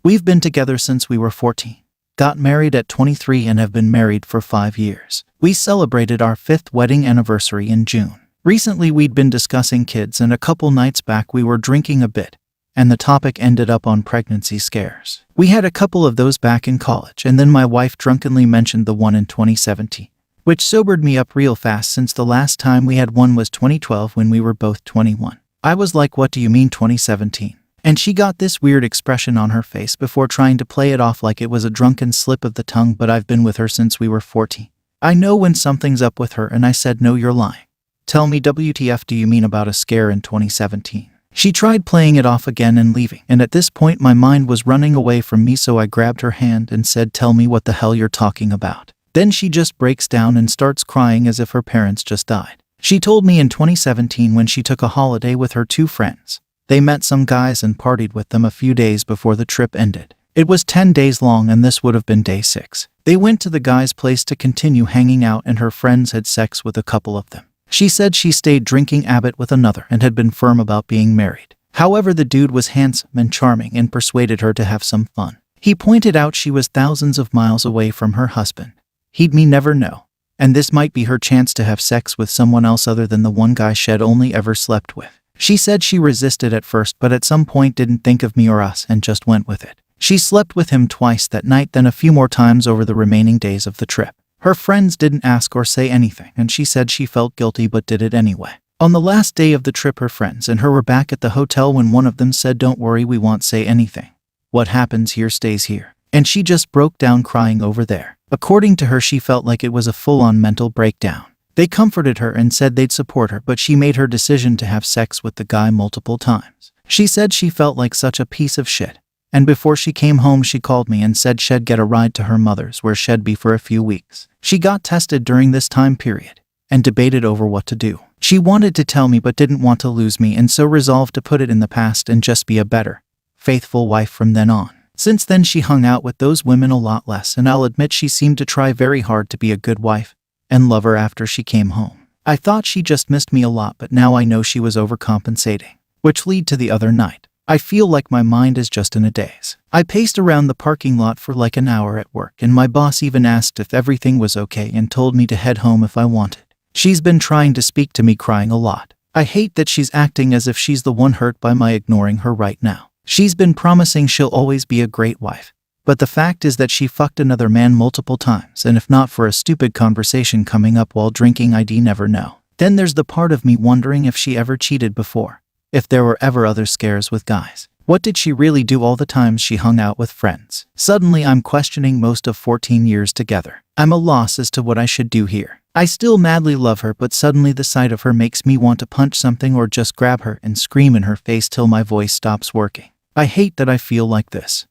We've been together since we were 14. Got married at 23 and have been married for 5 years. We celebrated our 5th wedding anniversary in June. Recently we'd been discussing kids, and a couple nights back we were drinking a bit, and the topic ended up on pregnancy scares. We had a couple of those back in college, and then my wife drunkenly mentioned the one in 2017, which sobered me up real fast since the last time we had one was 2012 when we were both 21. I was like, what do you mean 2017? And she got this weird expression on her face before trying to play it off like it was a drunken slip of the tongue, but I've been with her since we were 14. I know when something's up with her, and I said, no, you're lying. Tell me, WTF do you mean about a scare in 2017? She tried playing it off again and leaving, and at this point my mind was running away from me, so I grabbed her hand and said, tell me what the hell you're talking about. Then she just breaks down and starts crying as if her parents just died. She told me in 2017 when she took a holiday with her 2 friends. They met some guys and partied with them a few days before the trip ended. It was 10 days long, and this would have been day 6. They went to the guy's place to continue hanging out, and her friends had sex with a couple of them. She said she stayed drinking Abbott with another and had been firm about being married. However, the dude was handsome and charming and persuaded her to have some fun. He pointed out she was thousands of miles away from her husband. He'd never know. And this might be her chance to have sex with someone else other than the one guy she'd only ever slept with. She said she resisted at first, but at some point didn't think of me or us and just went with it. She slept with him twice that night, then a few more times over the remaining days of the trip. Her friends didn't ask or say anything, and she said she felt guilty but did it anyway. On the last day of the trip, her friends and her were back at the hotel when one of them said, don't worry, we won't say anything. What happens here stays here. And she just broke down crying over there. According to her, she felt like it was a full-on mental breakdown. They comforted her and said they'd support her, but she made her decision to have sex with the guy multiple times. She said she felt like such a piece of shit. And before she came home, she called me and said she'd get a ride to her mother's, where she'd be for a few weeks. She got tested during this time period and debated over what to do. She wanted to tell me but didn't want to lose me, and so resolved to put it in the past and just be a better, faithful wife from then on. Since then, she hung out with those women a lot less, and I'll admit she seemed to try very hard to be a good wife and lover after she came home. I thought she just missed me a lot, but now I know she was overcompensating. Which led to the other night. I feel like my mind is just in a daze. I paced around the parking lot for like an hour at work, and my boss even asked if everything was okay and told me to head home if I wanted. She's been trying to speak to me, crying a lot. I hate that she's acting as if she's the one hurt by my ignoring her right now. She's been promising she'll always be a great wife. But the fact is that she fucked another man multiple times, and if not for a stupid conversation coming up while drinking, I'd never know. Then there's the part of me wondering if she ever cheated before. If there were ever other scares with guys. What did she really do all the times she hung out with friends? Suddenly I'm questioning most of 14 years together. I'm a loss as to what I should do here. I still madly love her, but suddenly the sight of her makes me want to punch something or just grab her and scream in her face till my voice stops working. I hate that I feel like this.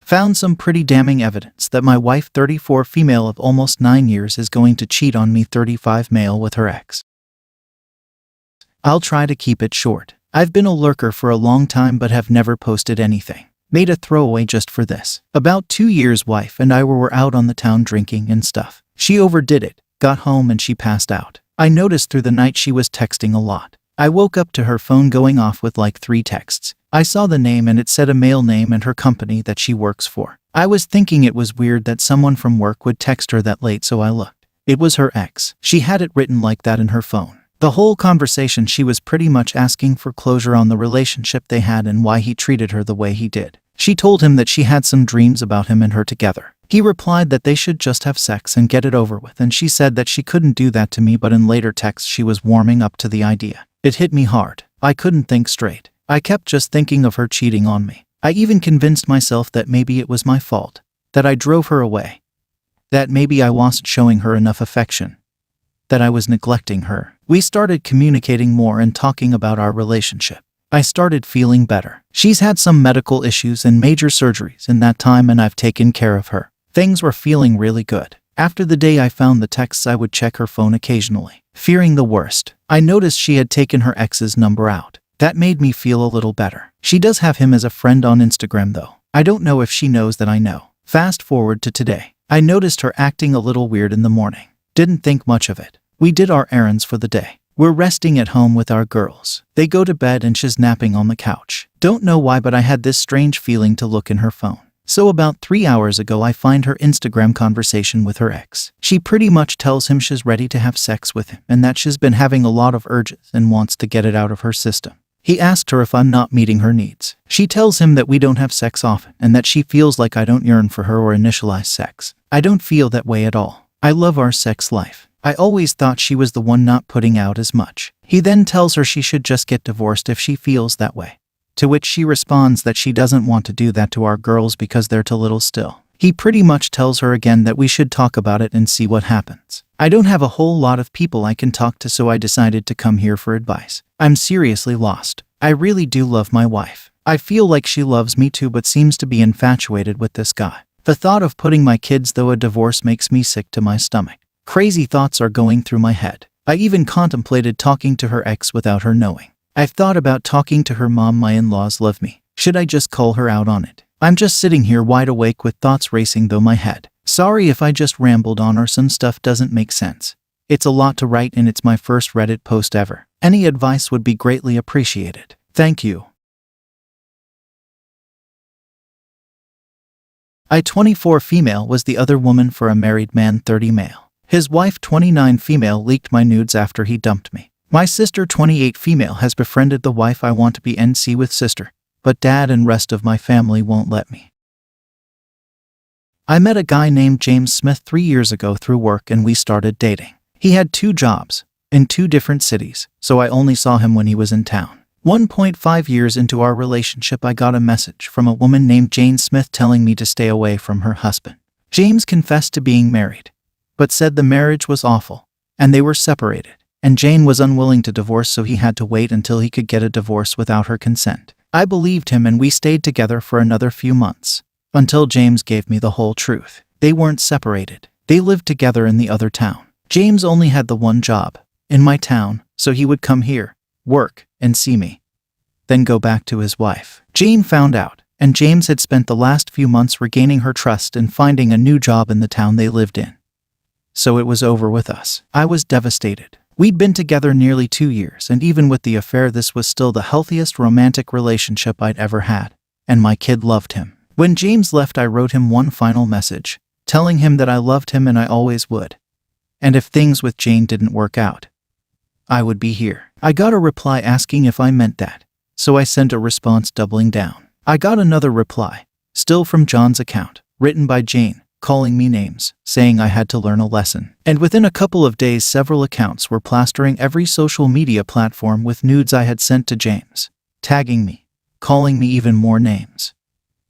Found some pretty damning evidence that my wife, 34, female of almost 9 years, is going to cheat on me, 35, male, with her ex. I'll try to keep it short. I've been a lurker for a long time but have never posted anything. Made a throwaway just for this. About 2 years, wife and I were out on the town drinking and stuff. She overdid it, got home and she passed out. I noticed through the night she was texting a lot. I woke up to her phone going off with like 3 texts. I saw the name and it said a male name and her company that she works for. I was thinking it was weird that someone from work would text her that late, so I looked. It was her ex. She had it written like that in her phone. The whole conversation, she was pretty much asking for closure on the relationship they had and why he treated her the way he did. She told him that she had some dreams about him and her together. He replied that they should just have sex and get it over with, and she said that she couldn't do that to me, but in later texts she was warming up to the idea. It hit me hard. I couldn't think straight. I kept just thinking of her cheating on me. I even convinced myself that maybe it was my fault, that I drove her away, that maybe I wasn't showing her enough affection, that I was neglecting her. We started communicating more and talking about our relationship. I started feeling better. She's had some medical issues and major surgeries in that time, and I've taken care of her. Things were feeling really good. After the day I found the texts, I would check her phone occasionally. Fearing the worst, I noticed she had taken her ex's number out. That made me feel a little better. She does have him as a friend on Instagram though. I don't know if she knows that I know. Fast forward to today. I noticed her acting a little weird in the morning. Didn't think much of it. We did our errands for the day. We're resting at home with our girls. They go to bed and she's napping on the couch. Don't know why, but I had this strange feeling to look in her phone. So about 3 hours ago I find her Instagram conversation with her ex. She pretty much tells him she's ready to have sex with him and that she's been having a lot of urges and wants to get it out of her system. He asked her if I'm not meeting her needs. She tells him that we don't have sex often and that she feels like I don't yearn for her or initialize sex. I don't feel that way at all. I love our sex life. I always thought she was the one not putting out as much. He then tells her she should just get divorced if she feels that way. To which she responds that she doesn't want to do that to our girls because they're too little still. He pretty much tells her again that we should talk about it and see what happens. I don't have a whole lot of people I can talk to, so I decided to come here for advice. I'm seriously lost. I really do love my wife. I feel like she loves me too, but seems to be infatuated with this guy. The thought of putting my kids through a divorce makes me sick to my stomach. Crazy thoughts are going through my head. I even contemplated talking to her ex without her knowing. I've thought about talking to her mom. My in-laws love me. Should I just call her out on it? I'm just sitting here wide awake with thoughts racing through my head. Sorry if I just rambled on or some stuff doesn't make sense. It's a lot to write and it's my first Reddit post ever. Any advice would be greatly appreciated. Thank you. I 24 female was the other woman for a married man 30 male. His wife 29 female leaked my nudes after he dumped me. My sister 28 female has befriended the wife. I want to be NC with sister, but dad and rest of my family won't let me. I met a guy named James Smith 3 years ago through work and we started dating. He had 2 jobs in 2 different cities, so I only saw him when he was in town. 1.5 years into our relationship, I got a message from a woman named Jane Smith telling me to stay away from her husband. James confessed to being married, but said the marriage was awful, and they were separated, and Jane was unwilling to divorce, so he had to wait until he could get a divorce without her consent. I believed him and we stayed together for another few months, until James gave me the whole truth. They weren't separated. They lived together in the other town. James only had the one job, in my town, so he would come here, work, and see me, then go back to his wife. Jane found out, and James had spent the last few months regaining her trust and finding a new job in the town they lived in. So it was over with us. I was devastated. We'd been together nearly 2 years, and even with the affair, this was still the healthiest romantic relationship I'd ever had, and my kid loved him. When James left, I wrote him one final message, telling him that I loved him and I always would. And if things with Jane didn't work out, I would be here. I got a reply asking if I meant that, so I sent a response doubling down. I got another reply, still from John's account, written by Jane, calling me names, saying I had to learn a lesson. And within a couple of days, several accounts were plastering every social media platform with nudes I had sent to James, tagging me, calling me even more names,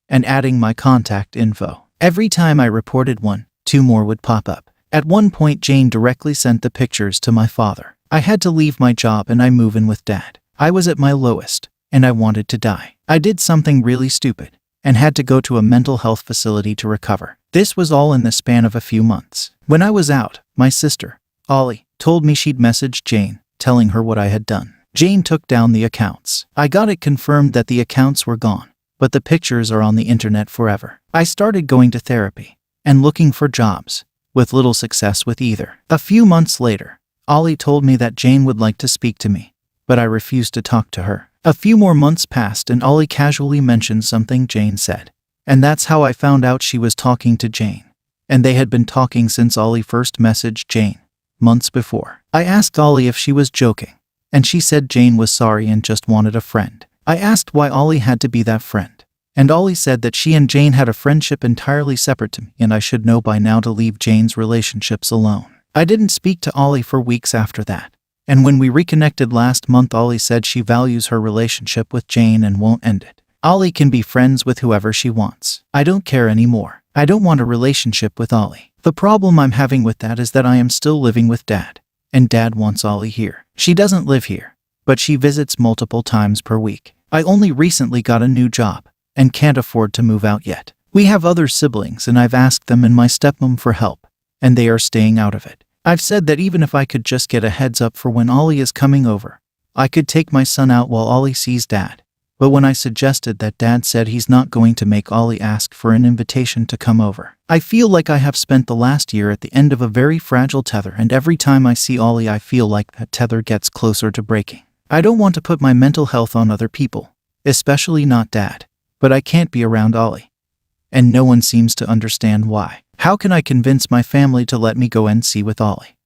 and adding my contact info. Every time I reported one, 2 more would pop up. At one point, Jane directly sent the pictures to my father. I had to leave my job and I move in with Dad. I was at my lowest, and I wanted to die. I did something really stupid, and had to go to a mental health facility to recover. This was all in the span of a few months. When I was out, my sister, Ollie, told me she'd messaged Jane, telling her what I had done. Jane took down the accounts. I got it confirmed that the accounts were gone, but the pictures are on the internet forever. I started going to therapy and looking for jobs, with little success with either. A few months later, Ollie told me that Jane would like to speak to me, but I refused to talk to her. A few more months passed and Ollie casually mentioned something Jane said. And that's how I found out she was talking to Jane. And they had been talking since Ollie first messaged Jane, months before. I asked Ollie if she was joking, and she said Jane was sorry and just wanted a friend. I asked why Ollie had to be that friend, and Ollie said that she and Jane had a friendship entirely separate to me and I should know by now to leave Jane's relationships alone. I didn't speak to Ollie for weeks after that, and when we reconnected last month, Ollie said she values her relationship with Jane and won't end it. Ollie can be friends with whoever she wants. I don't care anymore. I don't want a relationship with Ollie. The problem I'm having with that is that I am still living with Dad, and Dad wants Ollie here. She doesn't live here, but she visits multiple times per week. I only recently got a new job, and can't afford to move out yet. We have other siblings and I've asked them and my stepmom for help, and they are staying out of it. I've said that even if I could just get a heads up for when Ollie is coming over, I could take my son out while Ollie sees Dad. But when I suggested that, Dad said he's not going to make Ollie ask for an invitation to come over. I feel like I have spent the last year at the end of a very fragile tether, and every time I see Ollie I feel like that tether gets closer to breaking. I don't want to put my mental health on other people, especially not Dad, but I can't be around Ollie. And no one seems to understand why. How can I convince my family to let me go and see with Ollie?